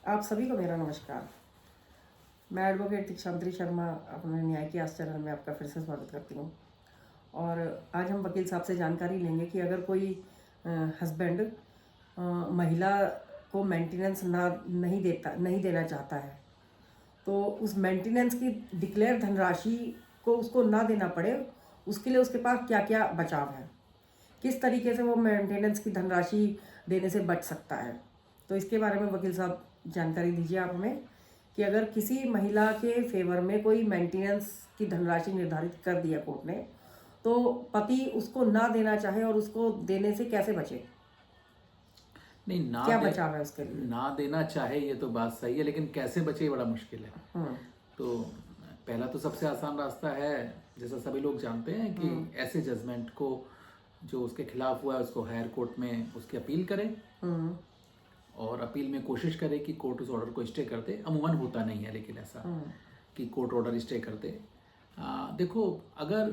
आप सभी को मेरा नमस्कार। मैं एडवोकेट दीक्षांतरी शर्मा अपने न्याय की आस चैनल में आपका फिर से स्वागत करती हूँ। और आज हम वकील साहब से जानकारी लेंगे कि अगर कोई हस्बैंड महिला को मेंटेनेंस नहीं देना चाहता है, तो उस मेंटेनेंस की डिक्लेयर धनराशि को उसको ना देना पड़े, उसके लिए उसके पास क्या क्या बचाव है, किस तरीके से वो मेंटेनेंस की धनराशि देने से बच सकता है। तो इसके बारे में वकील साहब जानकारी दीजिए आप हमें कि अगर किसी महिला के फेवर में कोई मेंटेनेंस की धनराशि निर्धारित कर दिया कोर्ट ने, तो पति उसको ना देना चाहे और उसको देने से कैसे बचे, नहीं ना क्या बचाव है उसके लिए? ना देना चाहे ये तो बात सही है, लेकिन कैसे बचे ये बड़ा मुश्किल है। तो पहला तो सबसे आसान रास्ता है, जैसा सभी लोग जानते हैं कि ऐसे जजमेंट को जो उसके खिलाफ हुआ है उसको हायर कोर्ट में उसकी अपील करे और अपील में कोशिश करे कि कोर्ट उस ऑर्डर को स्टे कर दे। अमूमन होता नहीं है लेकिन ऐसा कि कोर्ट ऑर्डर स्टे कर दे। देखो, अगर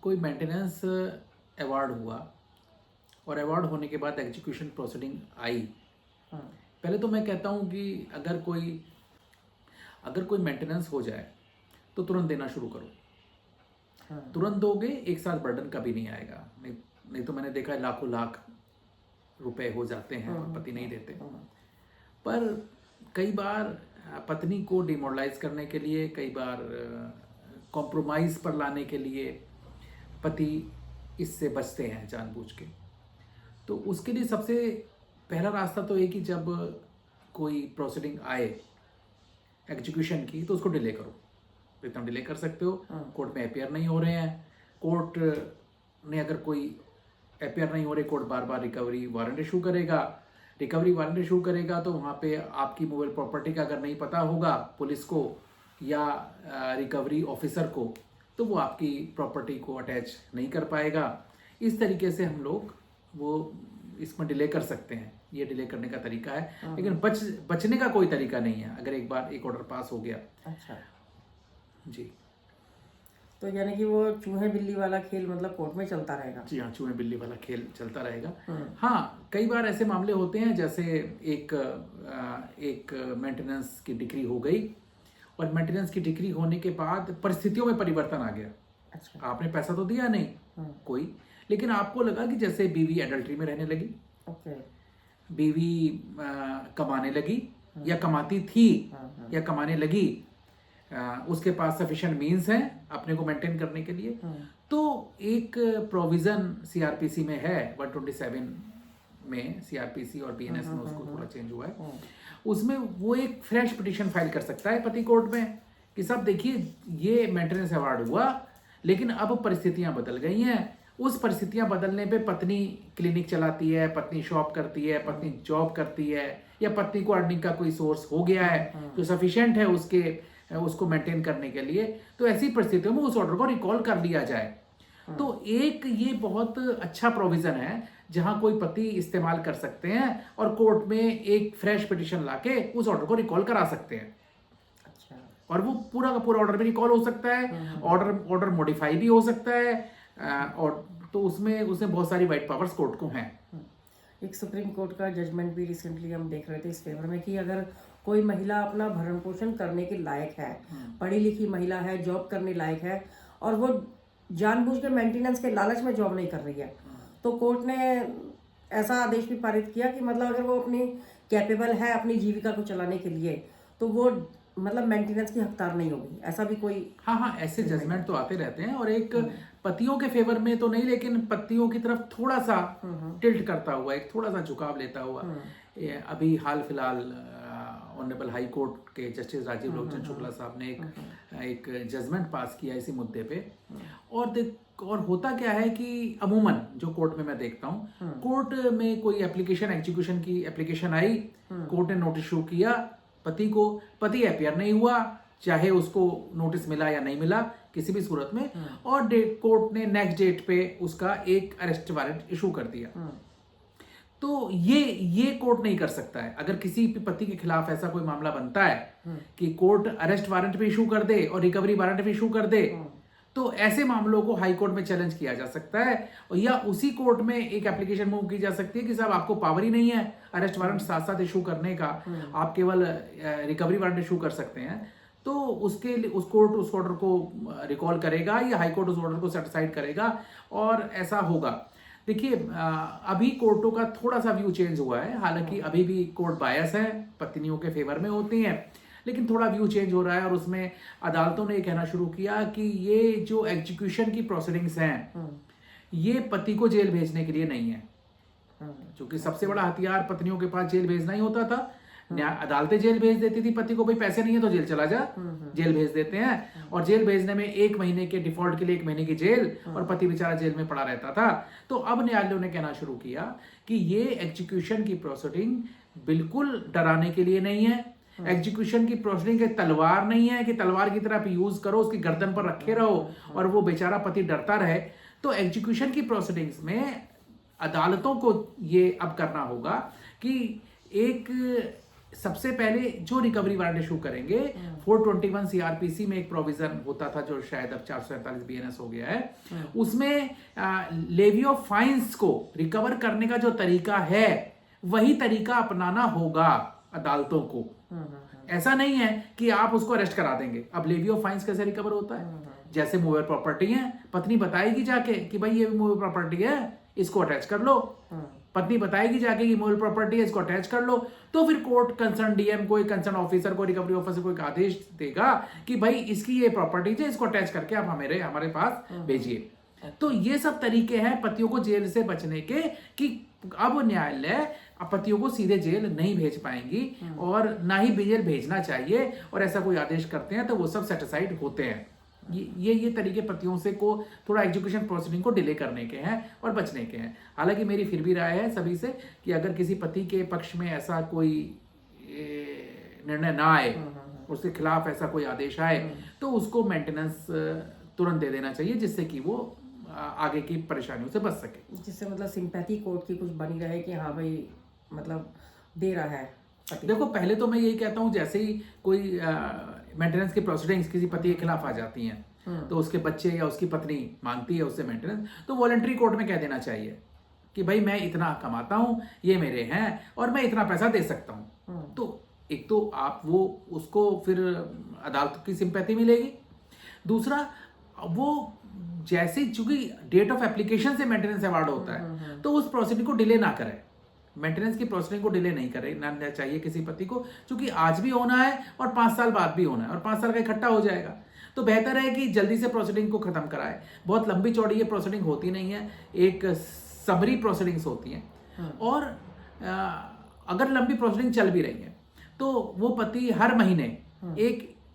कोई मेंटेनेंस अवार्ड हुआ और अवार्ड होने के बाद एग्जीक्यूशन प्रोसीडिंग आई, पहले तो मैं कहता हूँ कि अगर कोई मेंटेनेंस हो जाए तो तुरंत देना शुरू करो। तुरंत दोगे, एक साथ बर्डन कभी नहीं आएगा। नहीं तो मैंने देखा है लाखों लाख रुपए हो जाते हैं और पति नहीं देते। पर कई बार पत्नी को डिमोरलाइज करने के लिए, कई बार कॉम्प्रोमाइज पर लाने के लिए पति इससे बचते हैं जानबूझ के। तो उसके लिए सबसे पहला रास्ता तो है कि जब कोई प्रोसीडिंग आए एग्जीक्यूशन की, तो उसको डिले करो, जितना डिले कर सकते हो। कोर्ट में अपेयर नहीं हो रहे हैं, कोर्ट ने अगर कोई अपेयर नहीं हो रहे, कोर्ट बार बार रिकवरी वारंट इशू करेगा। तो वहाँ पे आपकी मूवेबल प्रॉपर्टी का अगर नहीं पता होगा पुलिस को या रिकवरी ऑफिसर को, तो वो आपकी प्रॉपर्टी को अटैच नहीं कर पाएगा। इस तरीके से हम लोग वो इसमें डिले कर सकते हैं। ये डिले करने का तरीका है, लेकिन बचने का कोई तरीका नहीं है अगर एक बार एक ऑर्डर पास हो गया। अच्छा जी, तो यानी कि वो चूहे बिल्ली वाला खेल मतलब कोर्ट में चलता रहेगा? जी हाँ, चूहे बिल्ली वाला खेल चलता रहेगा। हाँ, कई बार ऐसे मामले होते हैं, जैसे एक मेंटेनेंस की डिक्री हो गई और मेंटेनेंस की डिक्री होने के बाद परिस्थितियों में परिवर्तन आ गया। अच्छा। आपने पैसा तो दिया नहीं कोई, लेकिन आपको लगा कि जैसे बीवी एडल्ट्री में रहने लगी, बीवी कमाने लगी या कमाती थी या कमाने लगी, उसके पास सफिशिएंट मीन्स हैं अपने को मेंटेन करने के लिए। तो एक प्रोविजन सीआरपीसी में है, 127 में सीआरपीसी और बीएनएस में उसको थोड़ा चेंज हुआ है। उसमें वो एक फ्रेश पिटीशन फाइल कर सकता है पति कोर्ट में कि साहब देखिए, ये मेंटेनेंस अवार्ड हुआ, लेकिन अब परिस्थितियां बदल गई हैं। उस परिस्थितियां बदलने पे पत्नी क्लिनिक चलाती है, पत्नी शॉप करती है, पत्नी जॉब करती है, या पत्नी को अर्निंग का कोई सोर्स हो गया है जो सफिशिएंट है उसको मेंटेन करने के लिए। तो ऐसी परिस्थितियों में उस ऑर्डर को रिकॉल कर लिया जाए। तो एक ये बहुत अच्छा प्रोविजन है जहां कोई पति इस्तेमाल कर सकते हैं और कोर्ट में एक फ्रेश पिटीशन लाके उस ऑर्डर को रिकॉल करा सकते हैं। अच्छा। और वो पूरा का पूरा ऑर्डर भी रिकॉल हो सकता है, ऑर्डर मॉडिफाई भी हो सकता है। और तो उसमें बहुत सारी वाइट पावर्स कोर्ट को हैं। एक सुप्रीम कोर्ट का जजमेंट भी रिसेंटली हम देख रहे थे इस फेवर में कि अगर कोई महिला अपना भरण पोषण करने के लायक है, पढ़ी लिखी महिला है, जॉब करने लायक है, और वो जानबूझ के मेंटेनेंस के लालच में जॉब नहीं कर रही है, तो कोर्ट ने ऐसा आदेश भी पारित किया कि मतलब अगर वो अपनी कैपेबल है अपनी जीविका को चलाने के लिए, तो वो मतलब मेंटेनेंस की हकदार नहीं होगी। ऐसा भी कोई? हाँ, ऐसे जजमेंट तो आते रहते हैं। और एक पतियों के फेवर में तो नहीं, लेकिन पतियों की तरफ थोड़ा सा टिल्ट करता हुआ, एक थोड़ा सा झुकाव लेता हुआ, अभी हाल फिलहाल ऑनरेबल हाई कोर्ट के जस्टिस राजीव लोचन शुक्ला साहब ने एक जजमेंट पास किया इसी मुद्दे पे। और होता क्या है कि अमूमन जो कोर्ट में मैं देखता हूँ, कोर्ट में कोई एप्लीकेशन, एग्जीक्यूशन की एप्लीकेशन आई, कोर्ट ने नोटिस इशू किया पति को, पति अपियर नहीं हुआ, चाहे उसको नोटिस मिला या नहीं मिला किसी भी सूरत में, और कोर्ट ने नेक्स्ट डेट पे उसका एक अरेस्ट वारंट इशू कर दिया। तो ये कोर्ट नहीं कर सकता है। अगर किसी पति के खिलाफ ऐसा कोई मामला बनता है कि कोर्ट अरेस्ट वारंट भी इशू कर दे और रिकवरी वारंट भी इशू कर दे, तो ऐसे मामलों को हाई कोर्ट में चैलेंज किया जा सकता है, और या उसी कोर्ट में एक एप्लीकेशन मूव की जा सकती है कि साहब आपको पावर ही नहीं है अरेस्ट वारंट साथ साथ इशू करने का, आप केवल रिकवरी वारंट इशू कर सकते हैं। तो उसके लिए उस कोर्ट उस ऑर्डर को रिकॉल करेगा या हाई कोर्ट उस ऑर्डर को सेटिसाइड करेगा, और ऐसा होगा। देखिए अभी कोर्टों का थोड़ा सा व्यू चेंज हुआ है, हालांकि अभी भी कोर्ट बायस है, पत्नियों के फेवर में होती हैं, लेकिन थोड़ा व्यू चेंज हो रहा है। और उसमें अदालतों ने ये कहना शुरू किया कि ये जो एग्जीक्यूशन की प्रोसीडिंग्स हैं ये पति को जेल भेजने के लिए नहीं है, क्योंकि सबसे बड़ा हथियार पत्नियों के पास जेल भेजना ही होता था। अदालतें जेल भेज देती थी पति को, भाई पैसे नहीं है तो जेल चला जा, जेल भेज देते हैं, और जेल भेजने में 1 महीने के डिफॉल्ट के लिए 1 महीने की जेल, और पति बेचारा जेल में पड़ा रहता था। तो अब न्यायालयों ने कहना शुरू किया कि ये एग्जीक्यूशन की प्रोसीडिंग बिल्कुल डराने के लिए नहीं है। एग्जीक्यूशन की प्रोसीडिंग एक तलवार नहीं है कि तलवार की तरह आप यूज करो, उसकी गर्दन पर रखे रहो और वो बेचारा पति डरता रहे। तो एग्जीक्यूशन की प्रोसीडिंग्स में अदालतों को ये अब करना होगा कि एक सबसे पहले जो रिकवरी वारंट इशू करेंगे, 421 सीआरपीसी में एक प्रोविजन होता था जो शायद अब 447 बीएनएस हो गया है, उसमें लेवी ऑफ फाइन्स को रिकवर करने का जो तरीका है वही तरीका अपनाना होगा अदालतों को। ऐसा नहीं है कि आप उसको अरेस्ट करा देंगे। अब लेवी ऑफ फाइन्स कैसे रिकवर होता है, जैसे मूवेबल प्रॉपर्टी है, पत्नी बताएगी जाके कि भाई ये मूवेबल प्रॉपर्टी है, इसको अटैच कर लो, पत्नी बताएगी जाके कि मूवेबल प्रॉपर्टी है, इसको अटैच कर लो, तो फिर कोर्ट कंसर्न डीएम को, कंसर्न ऑफिसर को, रिकवरी ऑफिसर को एक आदेश देगा कि भाई इसकी ये प्रॉपर्टी है, इसको अटैच करके आप हमारे पास भेजिए। तो ये सब तरीके हैं पतियों को जेल से बचने के, कि अब न्यायालय पतियों को सीधे जेल नहीं भेज पाएंगी और ना ही जेल भेजना चाहिए, और ऐसा कोई आदेश करते हैं तो वो सब सेटिसाइड होते हैं। ये तरीके पतियों से को थोड़ा एजुकेशन प्रोसीडिंग को डिले करने के हैं और बचने के हैं। हालांकि मेरी फिर भी राय है सभी से कि अगर किसी पति के पक्ष में ऐसा कोई निर्णय ना आए, उसके खिलाफ ऐसा कोई आदेश आए, तो उसको मेंटेनेंस तुरंत दे देना चाहिए, जिससे कि वो आगे की परेशानियों से बच सके, जिससे मतलब सिंपैथी कोर्ट की कुछ बनी रहे कि हाँ भाई मतलब दे रहा है पति। देखो पहले तो मैं यही कहता हूँ, जैसे ही कोई मेंटेनेंस की प्रोसीडिंग्स किसी पति के खिलाफ आ जाती हैं, तो उसके बच्चे या उसकी पत्नी मांगती है उससे मेंटेनेंस, तो वॉलंटरी कोर्ट में कह देना चाहिए कि भाई मैं इतना कमाता हूँ, ये मेरे हैं और मैं इतना पैसा दे सकता हूँ। तो एक तो आप वो उसको फिर अदालत की सिंपैथी मिलेगी, दूसरा वो जैसे चूंकि डेट ऑफ एप्लीकेशन से मेंटेनेंस अवार्ड होता है, तो उस प्रोसीडिंग को डिले ना करें, मेंटेनेंस की प्रोसीडिंग को डिले नहीं करे ना चाहिए किसी पति को, क्योंकि आज भी होना है और 5 साल बाद भी होना है, और 5 साल का इकट्ठा हो जाएगा। तो बेहतर है कि जल्दी से प्रोसीडिंग को खत्म कराए। बहुत लंबी चौड़ी ये प्रोसीडिंग होती नहीं है, एक सबरी प्रोसीडिंग्स होती हैं, और अगर लंबी प्रोसीडिंग चल भी रही है तो वो पति हर महीने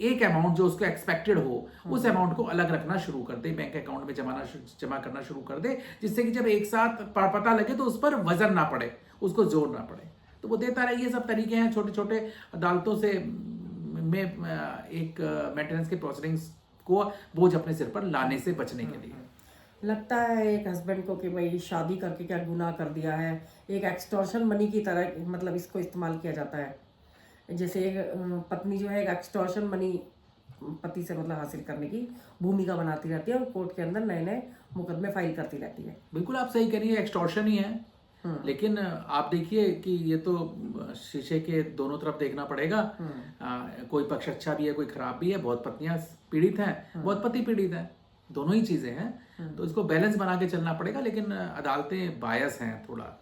एक अमाउंट जो उसको एक्सपेक्टेड हो उस अमाउंट को अलग रखना शुरू कर दे, बैंक अकाउंट में जमा करना शुरू कर दे, जिससे कि जब एक साथ पता लगे तो उस पर वजन ना पड़े, उसको जोर ना पड़े, तो वो देता रहे। ये सब तरीके हैं छोटे छोटे अदालतों से में एक मेंटेनेंस के प्रोसीडिंग्स को बोझ अपने सिर पर लाने से बचने के लिए। लगता है एक हस्बैंड को कि भाई शादी करके क्या गुनाह कर दिया है, एक एक्सटॉर्शन मनी की तरह मतलब इसको इस्तेमाल किया जाता है। जैसे एक पत्नी जो है एक एक्सटॉर्शन मनी पति से मतलब हासिल करने की भूमिका बनाती रहती है और कोर्ट के अंदर नए नए मुकदमे फाइल करती रहती है। बिल्कुल आप सही कह रही है, एक्सटॉर्शन ही है। लेकिन आप देखिए कि ये तो शीशे के दोनों तरफ देखना पड़ेगा, कोई पक्ष अच्छा भी है कोई खराब भी है, बहुत पत्नियां पीड़ित हैं, बहुत पति पीड़ित हैं, दोनों ही चीजें हैं, तो इसको बैलेंस बना के चलना पड़ेगा। लेकिन अदालतें बायस हैं थोड़ा,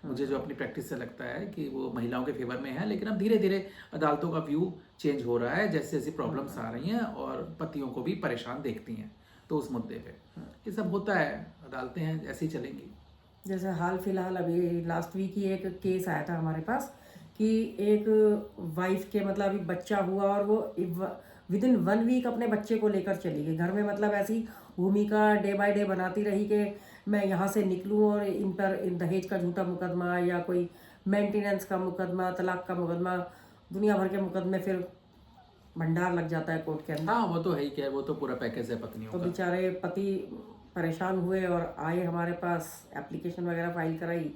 मुझे जो अपनी प्रैक्टिस से लगता है कि वो महिलाओं के फेवर में है, लेकिन अब धीरे धीरे अदालतों का व्यू चेंज हो रहा है, जैसे जैसे प्रॉब्लम्स आ रही हैं और पतियों को भी परेशान देखती हैं, तो उस मुद्दे पे ये सब होता है, अदालतें हैं ऐसी चलेंगी। जैसे हाल फिलहाल अभी लास्ट वीक ही एक केस आया था हमारे पास कि एक वाइफ के मतलब अभी बच्चा हुआ और वो विद इन 1 वीक अपने बच्चे को लेकर चली गई घर में, मतलब ऐसी भूमिका डे बाय डे बनाती रही कि मैं यहाँ से निकलूँ और इन पर दहेज का झूठा मुकदमा या कोई मेंटेनेंस का मुकदमा, तलाक का मुकदमा, दुनिया भर के मुकदमे फिर भंडार लग जाता है कोर्ट के अंदर। हाँ वो तो है ही, क्या वो तो पूरा पैकेज है पत्नियों तो का। बेचारे पति परेशान हुए और आए हमारे पास, एप्लीकेशन वगैरह फाइल कराई।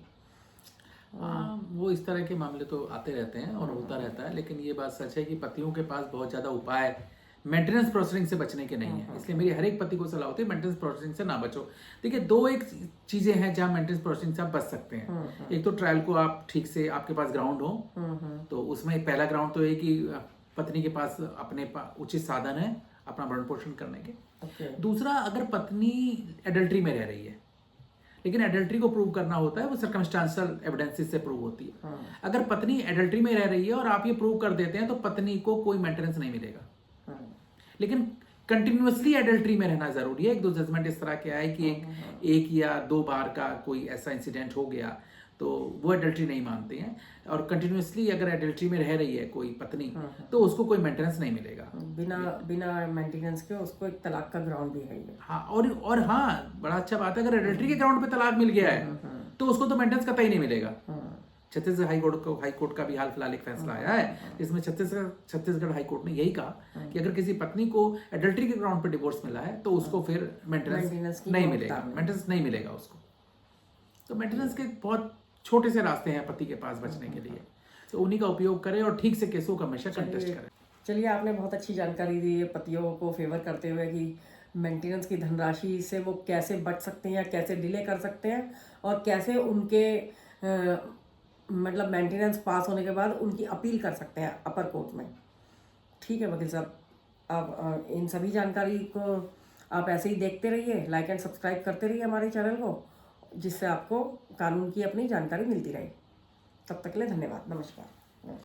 वो इस तरह के मामले तो आते रहते हैं और होता रहता है, लेकिन ये बात सच है कि पतियों के पास बहुत ज़्यादा उपाय मेंटेनेंस प्रोसीडिंग से बचने के नहीं है। इसलिए मेरी हर एक पति को सलाह होती है मेंटेनेंस प्रोसीडिंग से ना बचो। देखिए, दो एक चीजें हैं जहां मेंटेनेंस प्रोसीडिंग से आप बच सकते हैं। एक तो ट्रायल को आप ठीक से, आपके पास ग्राउंड हो, तो उसमें पहला ग्राउंड तो है कि पत्नी के पास अपने उचित साधन है अपना भरण पोषण करने के। दूसरा, अगर पत्नी एडल्ट्री में रह रही है, लेकिन एडल्ट्री को प्रूव करना होता है, वो सर्कमस्टांशियल एविडेंसेस से प्रूव होती है। अगर पत्नी एडल्ट्री में रह रही है और आप ये प्रूव कर देते हैं तो पत्नी को कोई मेंटेनेंस नहीं मिलेगा। लेकिन कंटिन्यूअसली एडल्ट्री में रहना जरूरी है। एक दो जजमेंट इस तरह के आए कि एक या दो बार का कोई ऐसा इंसिडेंट हो गया तो वो एडल्ट्री नहीं मानते हैं, और कंटिन्यूअसली अगर एडल्ट्री में रह रही है कोई पत्नी तो उसको कोई मेंटेनेंस नहीं मिलेगा। बिना मेंटेनेंस के उसको एक तलाक का ग्राउंड भी है। हाँ, और हाँ, बड़ा अच्छा बात है, अगर एडल्ट्री के ग्राउंड पे तलाक मिल गया है तो उसको तो मेंटेनेंस कतई नहीं मिलेगा। छत्तीसगढ़ हाईकोर्ट का भी हाल फिलहाल एक फैसला आया है जिसमें छत्तीसगढ़ हाईकोर्ट ने यही कहा कि अगर किसी पत्नी को एडल्ट्री के ग्राउंड पर डिवोर्स मिला है तो उसको फिर मेंटेनेंस नहीं मिलेगा, मेंटेनेंस नहीं मिलेगा उसको। तो मेंटेनेंस के बहुत छोटे से रास्ते हैं पति के पास बचने के लिए, तो उन्हीं का उपयोग करें और ठीक से केसों का हमेशा कंटेस्ट करें। चलिए, आपने बहुत अच्छी जानकारी दी है पतियों को फेवर करते हुए कि मेंटेनेंस की धनराशि से वो कैसे बच सकते हैं या कैसे डिले कर सकते हैं, और कैसे उनके मतलब मेंटेनेंस पास होने के बाद उनकी अपील कर सकते हैं अपर कोर्ट में। ठीक है वकील साहब, आप इन सभी जानकारी को आप ऐसे ही देखते रहिए, लाइक एंड सब्सक्राइब करते रहिए हमारे चैनल को, जिससे आपको कानून की अपनी जानकारी मिलती रहे। तब तक के लिए धन्यवाद, नमस्कार।